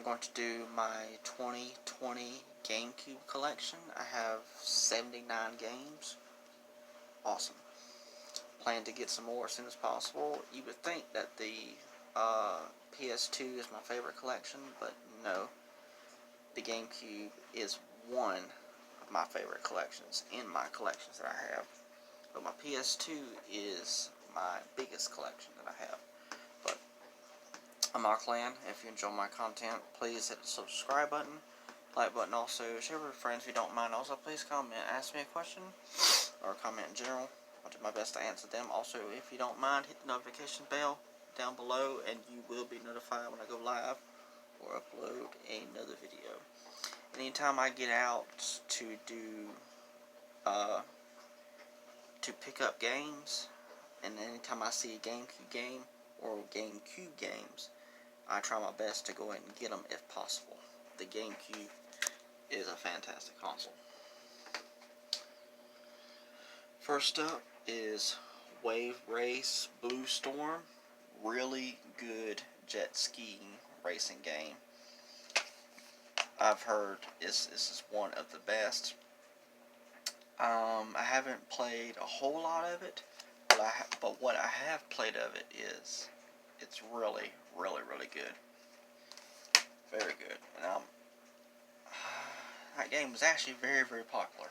going to do my 2020 Gamecube collection. I have 79 games. Awesome. Plan to get some more as soon as possible. You would think that the PS2 is my favorite collection, but no. The Gamecube is one of my favorite collections in my collections that I have. But my PS2 is my biggest collection that I have. But I'm our clan. If you enjoy my content, please hit the subscribe button, like button, also share with friends if you don't mind. Also, please comment, ask me a question, or comment in general. I'll do my best to answer them. Also, if you don't mind, hit the notification bell down below, and you will be notified when I go live or upload another video. Anytime I get out to do to pick up games, and anytime I see a GameCube game or GameCube games, I try my best to go ahead and get them if possible. The GameCube is a fantastic console. First up is Wave Race Blue Storm. Really good jet skiing racing game. I've heard this is one of the best. I haven't played a whole lot of it, but what I have played of it is it's really good. Very good. And that game was actually very popular.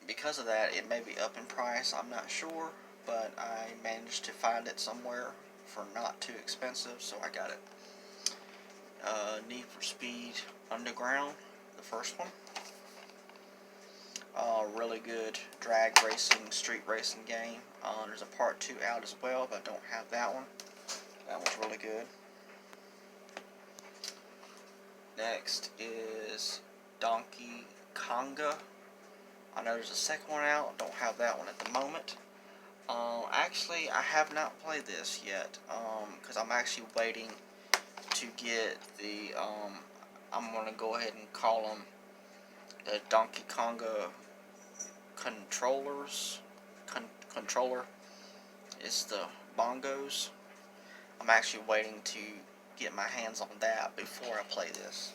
Because of that, it may be up in price, I'm not sure, but I managed to find it somewhere for not too expensive, so I got it. Need for Speed Underground, the first one. Really good drag racing, street racing game. There's a part 2 out as well, but I don't have that one. That one's really good. Next is Donkey Konga. I know there's a second one out. Don't have that one at the moment. Actually, I have not played this yet, because I'm actually waiting to get the, I'm going to go ahead and call them the Donkey Konga controller. It's the bongos. I'm actually waiting to get my hands on that before I play this.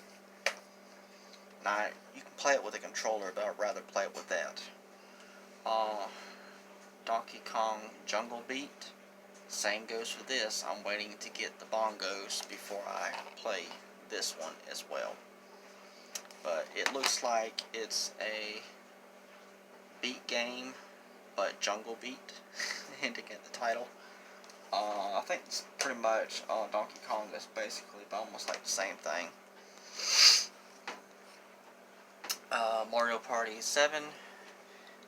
Now, you can play it with a controller, but I'd rather play it with that. Donkey Kong Jungle Beat. Same goes for this. I'm waiting to get the bongos before I play this one as well. But it looks like it's a beat game, but Jungle Beat, hinting at the title. I think it's pretty much Donkey Kong is basically almost like the same thing. Mario Party 7.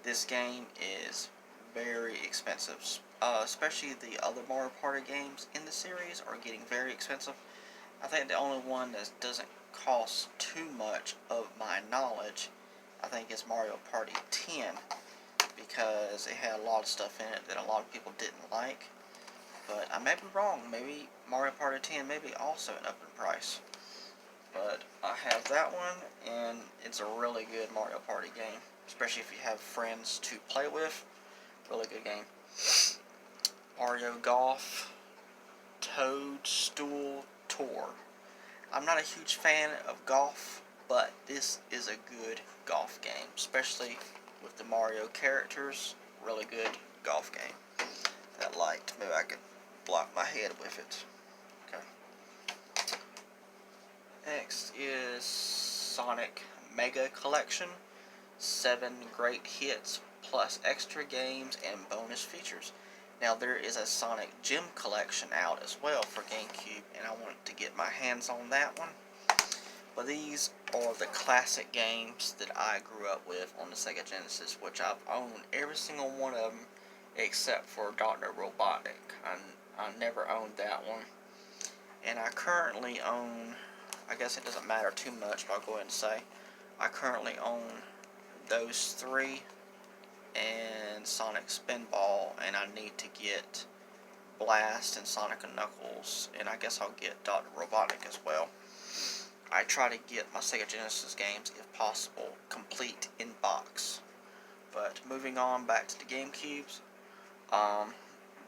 This game is very expensive. Especially the other Mario Party games in the series are getting very expensive. I think the only one that doesn't cost too much of my knowledge, I think, is Mario Party 10, because it had a lot of stuff in it that a lot of people didn't like. But I may be wrong. Maybe Mario Party 10 may be also an up in price. But I have that one, and it's a really good Mario Party game, especially if you have friends to play with. Really good game. Mario Golf Toadstool Tour. I'm not a huge fan of golf, but this is a good golf game, especially with the Mario characters. Really good golf game. That light, maybe I could block my head with it. Okay. Next is Sonic Mega Collection. 7 great hits plus extra games and bonus features. Now, there is a Sonic Gem Collection out as well for GameCube, and I want to get my hands on that one. But these are the classic games that I grew up with on the Sega Genesis, which I've owned every single one of them except for Dr. Robotnik. I never owned that one. And I currently own, I guess it doesn't matter too much, but I'll go ahead and say, I currently own those 3 and Sonic Spinball, and I need to get Blast and Sonic and Knuckles, and I guess I'll get Dr. Robotnik as well. I try to get my Sega Genesis games, if possible, complete in box. But moving on back to the GameCubes,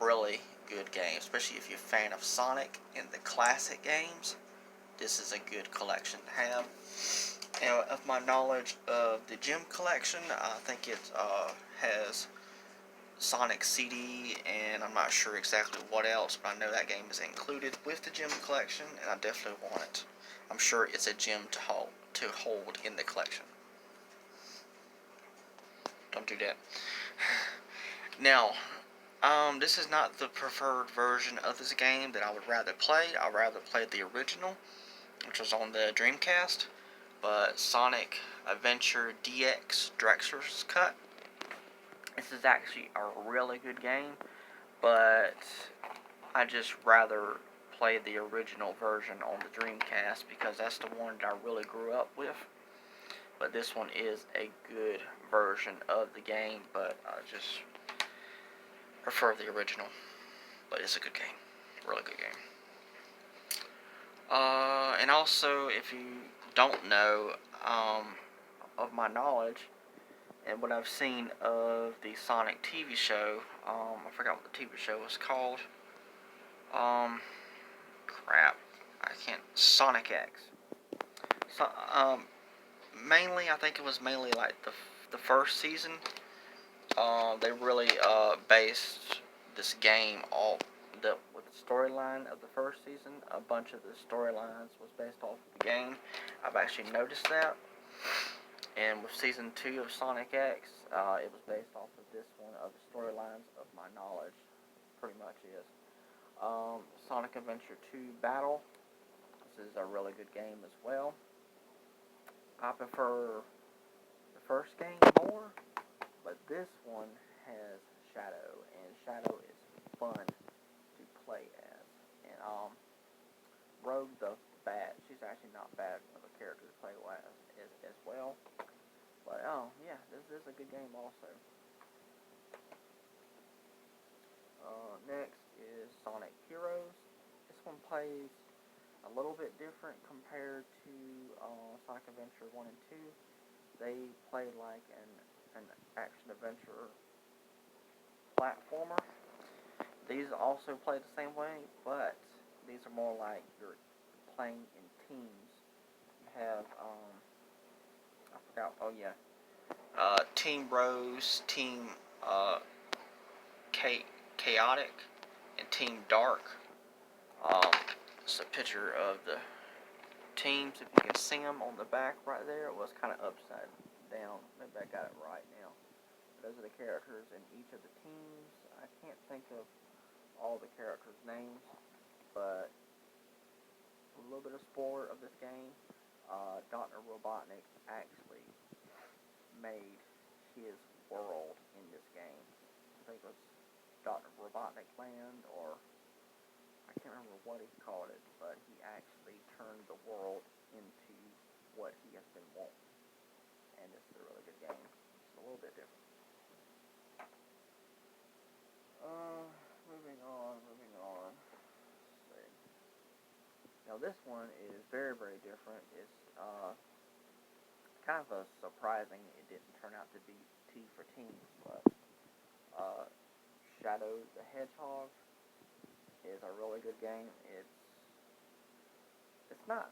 really good game, especially if you're a fan of Sonic and the classic games. this is a good collection to have. And of my knowledge of the gem collection, I think it has Sonic CD, and I'm not sure exactly what else, but I know that game is included with the gem collection, and I definitely want it. I'm sure it's a gem to hold in the collection. Don't do that. Now, this is not the preferred version of this game that I would rather play. I'd rather play the original, which was on the Dreamcast, but Sonic Adventure DX Drexler's Cut. This is actually a really good game, but I just rather play the original version on the Dreamcast because that's the one that I really grew up with. But this one is a good version of the game, but I just prefer the original. But it's a good game. Really good game. And also, if you don't know, of my knowledge, and what I've seen of the Sonic TV show, I forgot what the TV show was called. Crap. I can't. Sonic X. So, mainly, I think it was mainly like the first season. They really based this game off with the storyline of the first season. A bunch of the storylines was based off of the game. I've actually noticed that. And with season 2 of Sonic X, it was based off of this one of the storylines of my knowledge. Pretty much is. Sonic Adventure 2 Battle. This is a really good game as well. I prefer the first game more, but this one has Shadow, and Shadow is fun to play as. And Rogue the Bat, she's actually not bad of a character to play as well. But yeah, this is a good game also. Next is Sonic Heroes. This one plays a little bit different compared to Sonic Adventure 1 and 2. They play like an action-adventure platformer. These also play the same way, but these are more like you're playing in teams. You have, I forgot, oh yeah, Team Rose, Team Chaotic, and Team Dark. It's a picture of the teams. If you can see them on the back right there, it was kind of upside down. Maybe I got it right now. Those are the characters in each of the teams. I can't think of all the characters' names, but a little bit of spoiler of this game. Dr. Robotnik actually made his world in this game. I think it was Dr. Robotnik Land, or I can't remember what he called it, but he actually turned the world into what he has been wanting. And this is a really good game. It's a little bit different. Moving on. Let's see. Now this one is very, very different. It's kind of a surprising it didn't turn out to be T for Team, but Shadow the Hedgehog is a really good game. It's not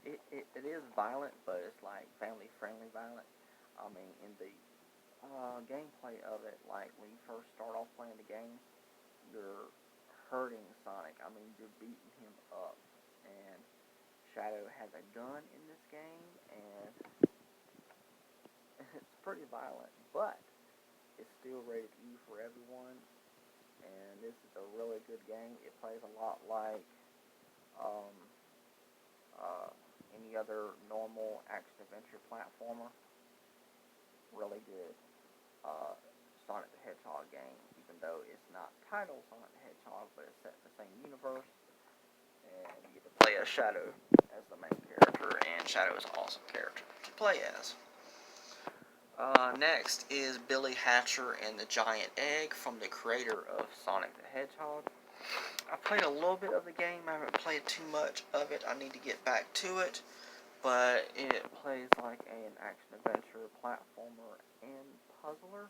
it is violent, but it's like family friendly violent. I mean, in the gameplay of it, like when you first start off playing the game, you're hurting Sonic. I mean, you're beating him up, and Shadow has a gun in this game, and it's pretty violent, but it's still rated E for everyone. And this is a really good game. It plays a lot like any other normal action-adventure platformer. Really good Sonic the Hedgehog game, even though it's not titled Sonic the Hedgehog, but it's set in the same universe. And you get to play as Shadow as the main character, and Shadow is an awesome character to play as. Next is Billy Hatcher and the Giant Egg from the creator of Sonic the Hedgehog. I played a little bit of the game. I haven't played too much of it. I need to get back to it. But it plays like an action-adventure platformer and puzzler.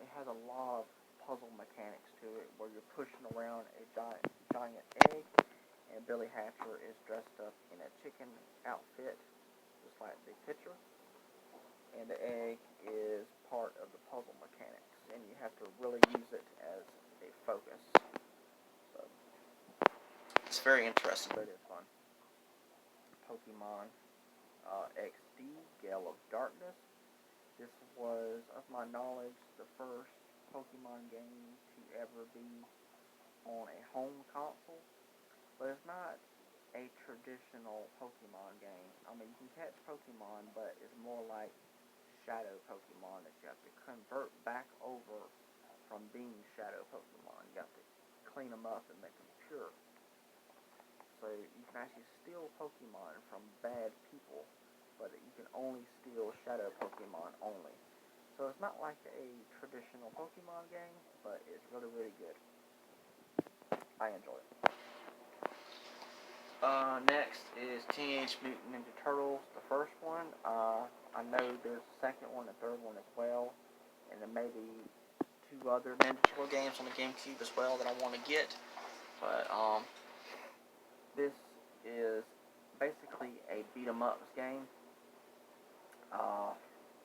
It has a lot of puzzle mechanics to it where you're pushing around a giant egg, and Billy Hatcher is dressed up in a chicken outfit, just like the picture. And the egg is part of the puzzle mechanics, and you have to really use it as a focus. So it's very interesting. But it's fun. Pokemon XD, Gale of Darkness. This was, of my knowledge, the first Pokemon game to ever be on a home console. But it's not a traditional Pokemon game. I mean, you can catch Pokemon, but it's more like Shadow Pokemon that you have to convert back over from being Shadow Pokemon. You have to clean them up and make them pure. So you can actually steal Pokemon from bad people, but you can only steal Shadow Pokemon only. So it's not like a traditional Pokemon game, but it's really, really good. I enjoy it. Next is Teenage Mutant Ninja Turtles, the first one. I know there's a second one, a third one as well, and then maybe 2 other Ninja Turtle games on the Gamecube as well that I want to get. But this is basically a beat 'em ups game.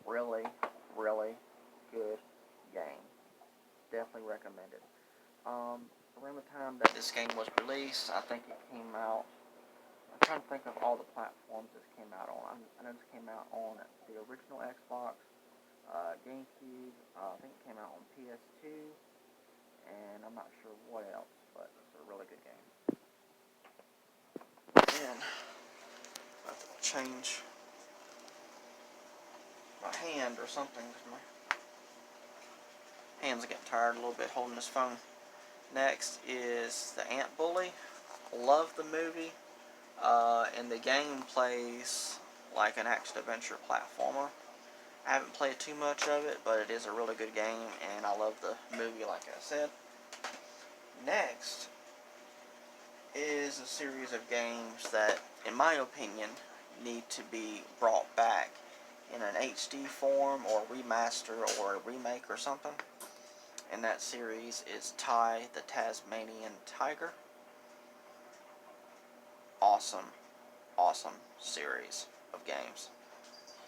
Really, really good game. Definitely recommend it. Around the time that this game was released, I think it came out. I'm trying to think of all the platforms this came out on. I know this came out on the original Xbox, Gamecube. I think it came out on PS2, and I'm not sure what else, but it's a really good game. And I have to change my hand or something because my hands are getting tired a little bit holding this phone. Next is the Ant Bully. Love the movie. And the game plays like an action-adventure platformer. I haven't played too much of it, but it is a really good game, and I love the movie, like I said. Next is a series of games that, in my opinion, need to be brought back in an HD form or remaster or a remake or something. And that series is Ty the Tasmanian Tiger. Awesome series of games.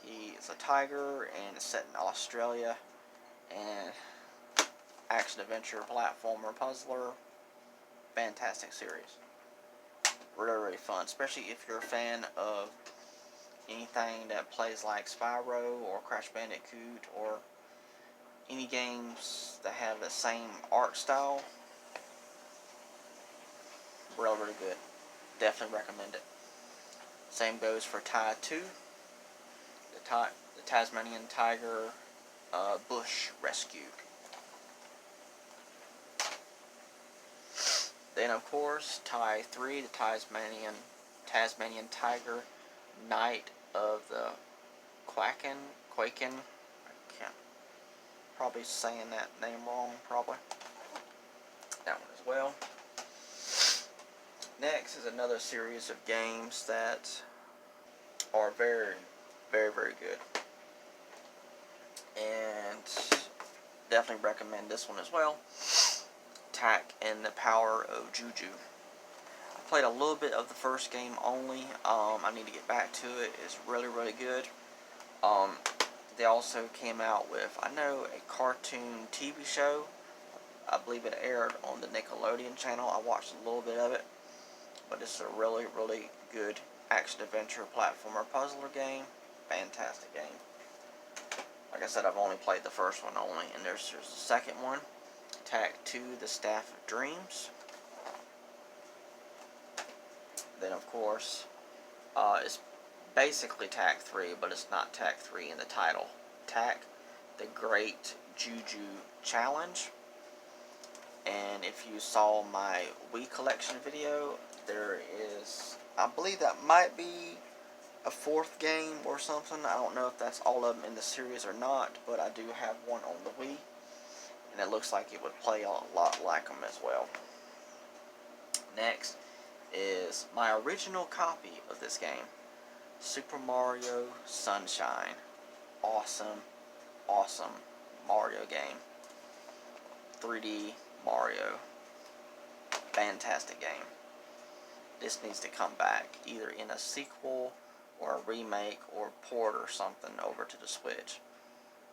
He is a tiger and it's set in Australia, and action adventure platformer puzzler. Fantastic series. Really, really fun, especially if you're a fan of anything that plays like Spyro or Crash Bandicoot or any games that have the same art style. Really, really good. Definitely recommend it. Same goes for Ty 2, the Tasmanian Tiger Bush Rescue. Then, of course, Ty 3, the Tasmanian Tiger Night of the Quakin. I can't, probably saying that name wrong, probably. That one as well. Next is another series of games that are very, very, very good. And definitely recommend this one as well. Tak and the Power of Juju. I played a little bit of the first game only. I need to get back to it. It's really, really good. They also came out with, I know, a cartoon TV show. I believe it aired on the Nickelodeon channel. I watched a little bit of it. But it's a really, really good action-adventure platformer puzzler game. Fantastic game. Like I said, I've only played the first one only. And there's a second one. Tak 2, the Staff of Dreams. Then, of course, it's basically Tak 3, but it's not Tak 3 in the title. Tak, the Great Juju Challenge. And if you saw my Wii collection video, there is, I believe that might be a 4th game or something. I don't know if that's all of them in the series or not, but I do have one on the Wii. And it looks like it would play a lot like them as well. Next is my original copy of this game, Super Mario Sunshine. Awesome Mario game. 3D Mario. Fantastic game. this needs to come back, either in a sequel or a remake or port or something over to the Switch.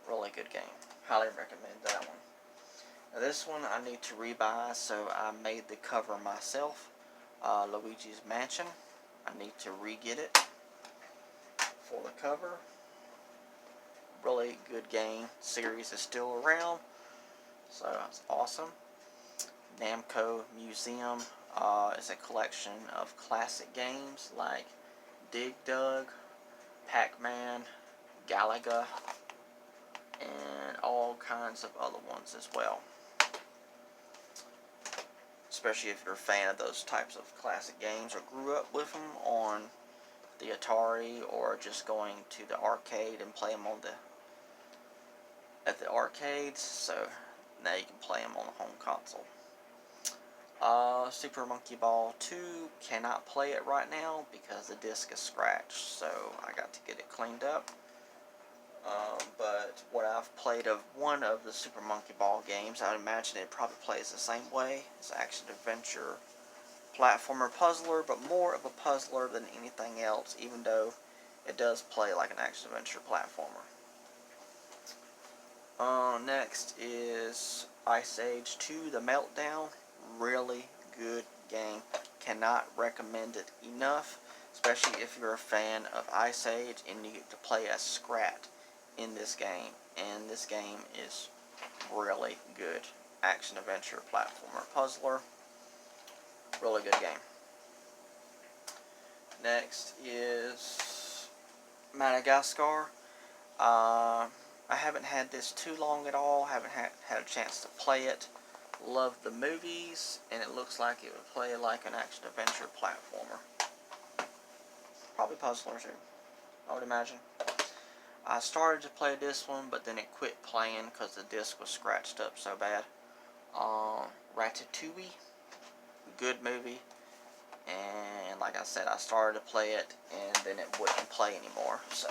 Really good game. Highly recommend that one. Now this one I need to rebuy, so I made the cover myself. Luigi's Mansion. I need to re-get it for the cover. Really good game. Series is still around, so it's awesome. Namco Museum is a collection of classic games like Dig Dug, Pac-Man, Galaga, and all kinds of other ones as well. Especially if you're a fan of those types of classic games or grew up with them on the Atari, or just going to the arcade and play them at the arcades. So now you can play them on the home console. Super Monkey Ball 2, cannot play it right now because the disc is scratched, so I got to get it cleaned up. But what I've played of one of the Super Monkey Ball games, I would imagine it probably plays the same way. It's action adventure platformer puzzler, but more of a puzzler than anything else, even though it does play like an action adventure platformer. Next is Ice Age 2 The Meltdown. Really good game. Cannot recommend it enough, especially if you're a fan of Ice Age and you get to play as Scrat in this game. And this game is really good. Action adventure platformer puzzler. Really good game. Next is Madagascar. I haven't had this too long at all. Haven't had a chance to play it. Love the movies, and it looks like it would play like an action adventure platformer. Probably puzzler too, I would imagine. I started to play this one, but then it quit playing because the disc was scratched up so bad. Ratatouille, good movie. And like I said, I started to play it, and then it wouldn't play anymore. So,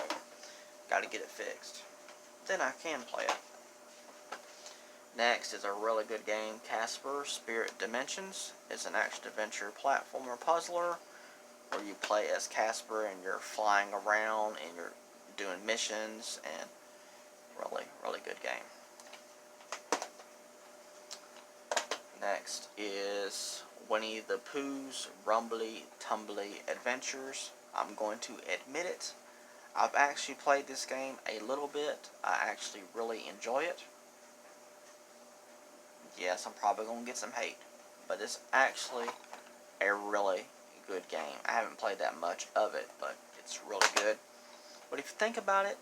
got to get it fixed. Then I can play it. Next is a really good game, Casper Spirit Dimensions. It's an action-adventure platformer puzzler where you play as Casper and you're flying around and you're doing missions, and really, really good game. Next is Winnie the Pooh's Rumbly Tumbly Adventures. I'm going to admit it. I've actually played this game a little bit. I actually really enjoy it. Yes, I'm probably going to get some hate, but it's actually a really good game. I haven't played that much of it, but it's really good. But if you think about it,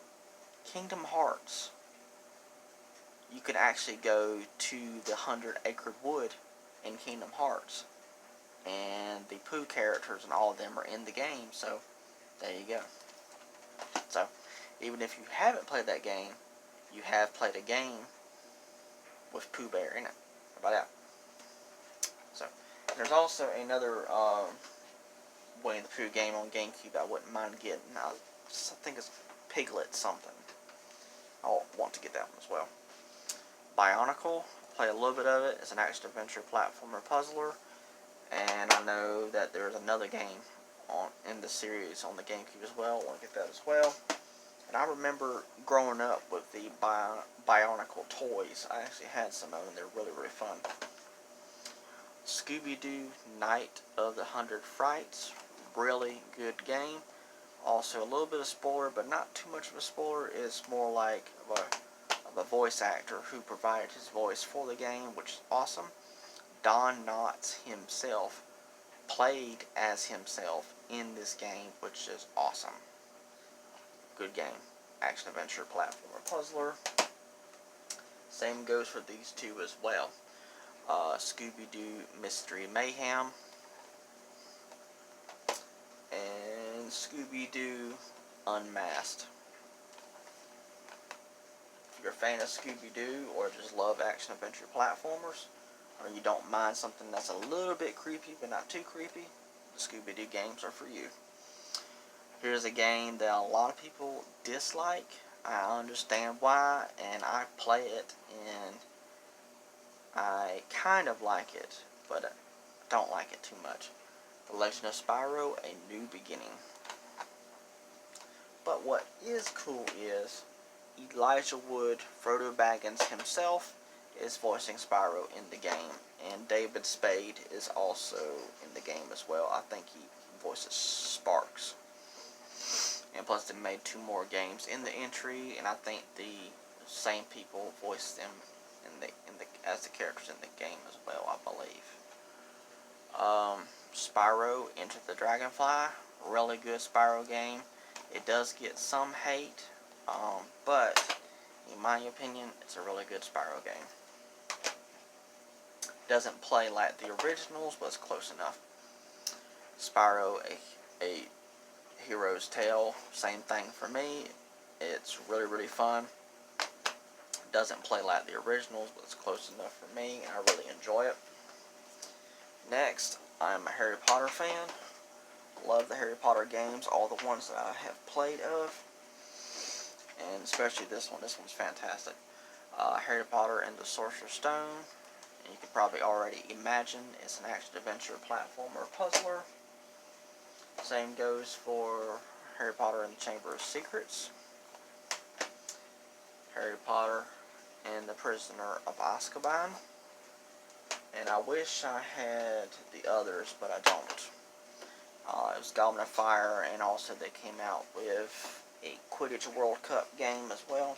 Kingdom Hearts, you could actually go to the 100-Acre Wood in Kingdom Hearts, and the Pooh characters and all of them are in the game, so there you go. So, even if you haven't played that game, you have played a game with Pooh Bear in it. How about that? So, there's also another Winnie the Pooh game on Gamecube I wouldn't mind getting. I think it's Piglet something. I'll want to get that one as well. Bionicle, play a little bit of it. It's an action-adventure platformer puzzler. And I know that there's another game in the series on the Gamecube as well. I want to get that as well. And I remember growing up with the Bionicle toys. I actually had some of them. They're really, really fun. Scooby-Doo Night of the 100 Frights. Really good game. Also a little bit of spoiler, but not too much of a spoiler. It's more like of a voice actor who provided his voice for the game, which is awesome. Don Knotts himself played as himself in this game, which is awesome. Good game. Action adventure platformer puzzler. Same goes for these two as well. Scooby-Doo Mystery Mayhem and Scooby-Doo Unmasked. If you're a fan of Scooby-Doo or just love action adventure platformers, or you don't mind something that's a little bit creepy but not too creepy, the Scooby-Doo games are for you. Here's a game that a lot of people dislike. I understand why, and I play it, and I kind of like it, but I don't like it too much. The Legend of Spyro: A New Beginning. But what is cool is Elijah Wood, Frodo Baggins himself, is voicing Spyro in the game, and David Spade is also in the game as well. I think he voices Sparks. And plus, they made 2 more games in the entry, and I think the same people voiced them as the characters in the game as well, I believe. Spyro Enter the Dragonfly, really good Spyro game. It does get some hate, but in my opinion, it's a really good Spyro game. Doesn't play like the originals, but it's close enough. Spyro, a Hero's Tale, same thing for me. It's really fun. Doesn't play like the originals, but it's close enough for me, and I really enjoy it. Next, I'm a Harry Potter fan. Love the Harry Potter games, all the ones that I have played of, and especially this one. This one's fantastic. Harry Potter and the Sorcerer's Stone. And you can probably already imagine it's an action-adventure platformer puzzler. Same goes for Harry Potter and the Chamber of Secrets. Harry Potter and the Prisoner of Azkaban. And I wish I had the others, but I don't. It was Goblet of Fire, and also they came out with a Quidditch World Cup game as well.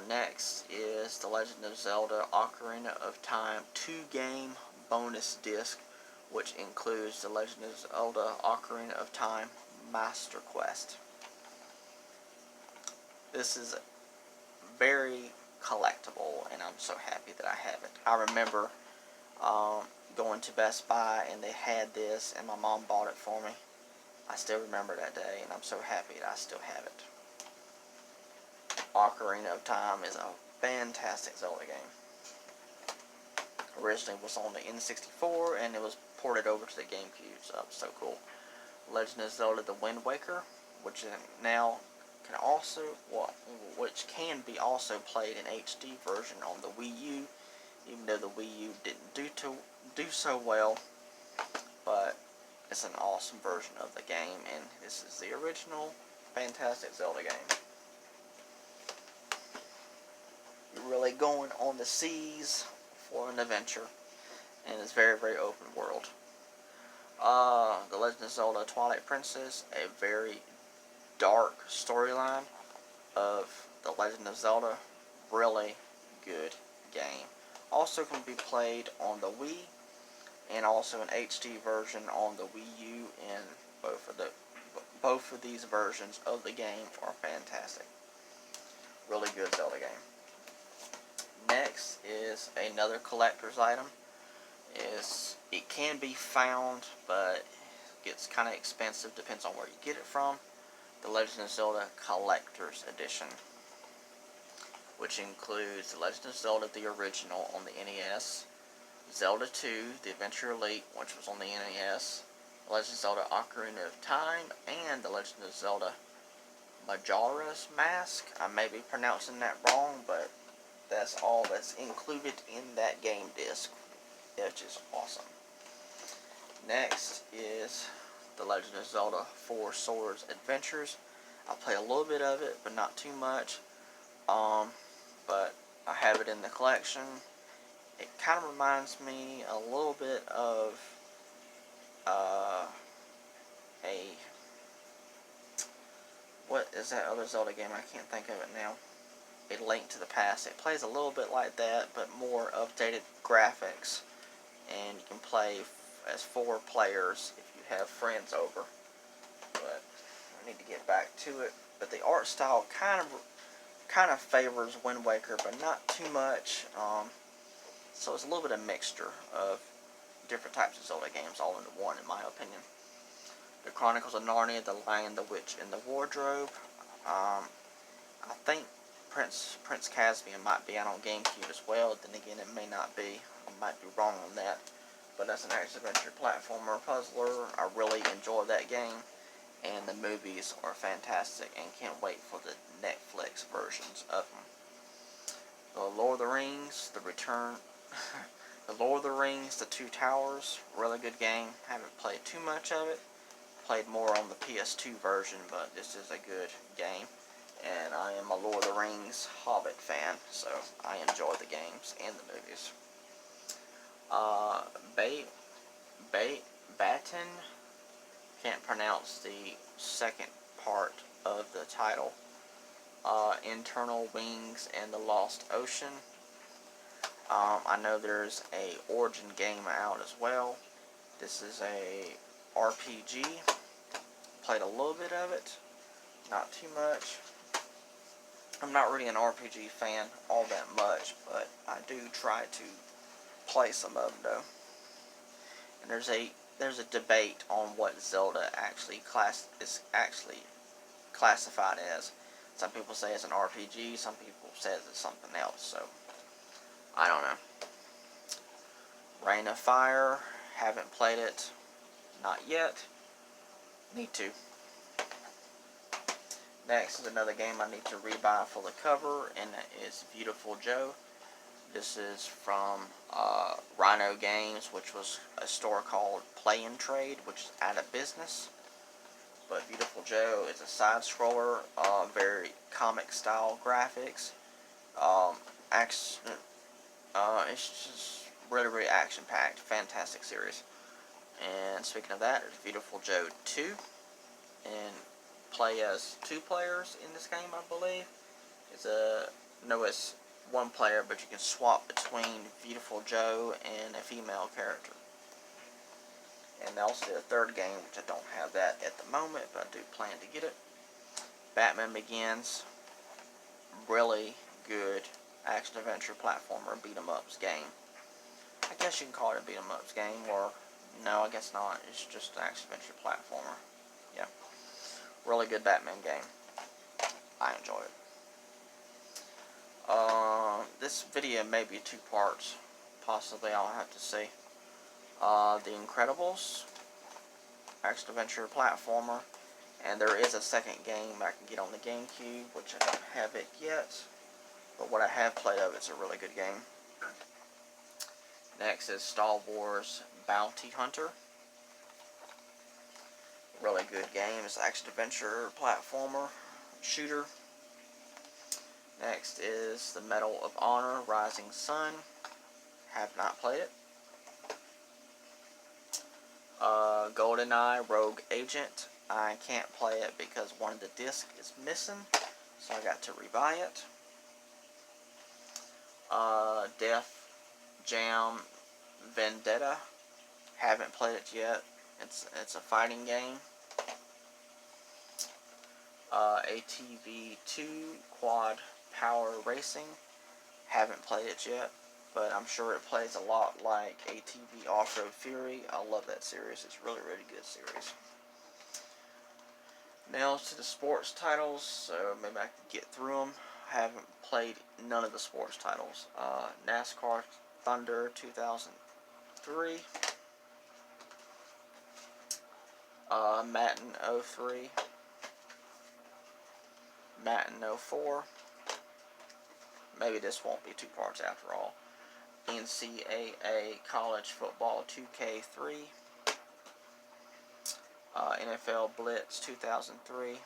Next is The Legend of Zelda Ocarina of Time 2-game bonus disc, which includes The Legend of Zelda Ocarina of Time Master Quest. This is very collectible, and I'm so happy that I have it. I remember going to Best Buy, and they had this, and my mom bought it for me. I still remember that day, and I'm so happy that I still have it. Ocarina of Time is a fantastic Zelda game. Originally was on the N64, and it was ported over to the Gamecube, so it was so cool. Legend of Zelda: The Wind Waker, which now can also, which can be also played in HD version on the Wii U, even though the Wii U didn't do so well, but it's an awesome version of the game, and this is the original fantastic Zelda game. You're really going on the seas for an adventure, and it's very open world. The Legend of Zelda Twilight Princess, a very dark storyline of The Legend of Zelda. Really good game. Also can be played on the Wii, and also an HD version on the Wii U, and both of these versions of the game are fantastic. Really good Zelda game. Next is another collector's item. It can be found, but it gets kind of expensive, depends on where you get it from. The Legend of Zelda Collector's Edition, which includes The Legend of Zelda the original on the NES, Zelda 2, The Adventure Elite, which was on the NES, The Legend of Zelda Ocarina of Time, and The Legend of Zelda Majora's Mask. I may be pronouncing that wrong, but that's all that's included in that game disc, which is awesome. Next is The Legend of Zelda 4 Swords Adventures. I play a little bit of it, but not too much. But I have it in the collection. It kind of reminds me a little bit of what is that other Zelda game? I can't think of it now. A Link to the Past. It plays a little bit like that, but more updated graphics, and you can play as 4 players if you have friends over. But I need to get back to it. But the art style kind of favors Wind Waker, but not too much. So it's a little bit of mixture of different types of Zelda games all into one, in my opinion. The Chronicles of Narnia: The Lion, the Witch, and the Wardrobe. I think Prince Caspian might be out on Gamecube as well. Then again, it may not be. I might be wrong on that. But that's an action-adventure platformer puzzler. I really enjoy that game. And the movies are fantastic, and can't wait for the Netflix versions of them. The Lord of the Rings, The Return The Lord of the Rings, The Two Towers, really good game. Haven't played too much of it. Played more on the PS2 version, but this is a good game. And I am a Lord of the Rings Hobbit fan, so I enjoy the games and the movies. Batten, can't pronounce the second part of the title. Internal Wings and the Lost Ocean. I know there's a Origin game out as well. This is a RPG. Played a little bit of it, not too much. I'm not really an RPG fan all that much, but I do try to play some of them though. And there's a debate on what Zelda is actually classified as. Some people say it's an RPG, some people say it's something else, so I don't know. Rain of Fire, haven't played it, not yet, need to. Next is another game I need to rebuy for the cover, and that is Beautiful Joe. This is from Rhino Games, which was a store called Play and Trade, which is out of business. But Beautiful Joe is a side-scroller, very comic-style graphics. It's just really, really action-packed, fantastic series. And speaking of that, there's Beautiful Joe 2, and play as 2 players in this game, I believe. It's one player, but you can swap between Beautiful Joe and a female character. And also the third game, which I don't have that at the moment, but I do plan to get it. Batman Begins, really good action-adventure platformer beat-em-ups game. I guess you can call it a beat-em-ups game, or no, I guess not. It's just an action-adventure platformer. Yeah, really good Batman game. I enjoy it. This video may be 2 parts. Possibly, I'll have to see. The Incredibles, action-adventure platformer, and there is a second game I can get on the Gamecube, which I don't have it yet, but what I have played of it's a really good game. Next is Star Wars Bounty Hunter, really good game. It's an action-adventure platformer shooter. Next is the Medal of Honor Rising Sun, have not played it. GoldenEye Rogue Agent, I can't play it because one of the discs is missing, so I got to rebuy it. Def Jam Vendetta, haven't played it yet. It's a fighting game. ATV2 Quad Power Racing, haven't played it yet, but I'm sure it plays a lot like ATV Off-Road Fury. I love that series. It's really, really good series. Now to the sports titles, so maybe I can get through them. I haven't played none of the sports titles. NASCAR Thunder 2003. Madden 03. Madden 04. Maybe this won't be 2 parts after all. NCAA College Football 2K3. NFL Blitz 2003.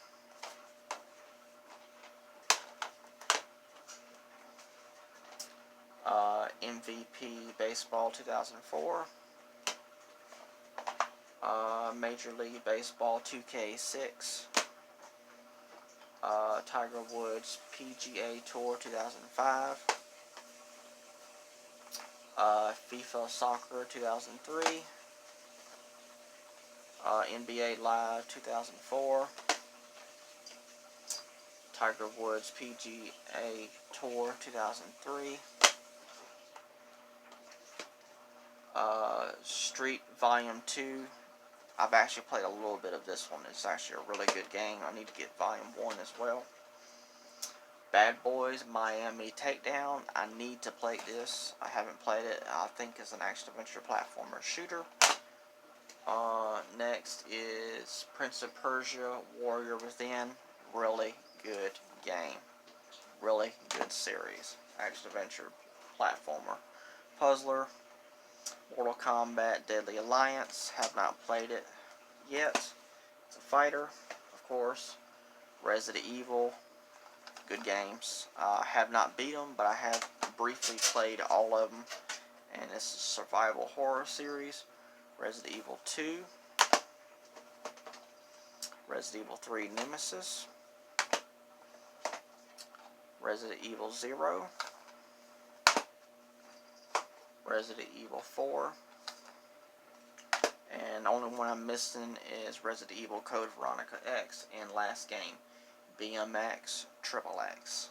MVP Baseball 2004. Major League Baseball 2K6. Tiger Woods PGA Tour 2005. FIFA Soccer 2003. NBA Live 2004. Tiger Woods PGA Tour 2003. Street Volume 2. I've actually played a little bit of this one. It's actually a really good game. I need to get Volume 1 as well. Bad Boys Miami Takedown. I need to play this. I haven't played it. I think it's an action-adventure platformer shooter. Next is Prince of Persia Warrior Within. Really good game. Really good series. Action-adventure platformer. Puzzler. Mortal Kombat Deadly Alliance. Have not played it yet. It's a fighter, of course. Resident Evil. Good games. Have not beat them, but I have briefly played all of them. And this is a survival horror series. Resident Evil 2. Resident Evil 3 Nemesis. Resident Evil 0. Resident Evil 4. And the only one I'm missing is Resident Evil Code Veronica X. And last game, BMX Triple X.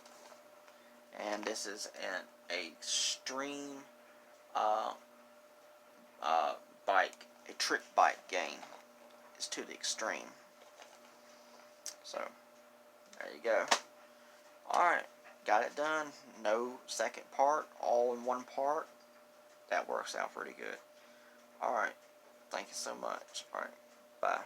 And this is an extreme bike, a trick bike game. It's to the extreme. So, there you go. Alright, got it done. No second part, all in one part. That works out pretty good. Alright, thank you so much. Alright, bye.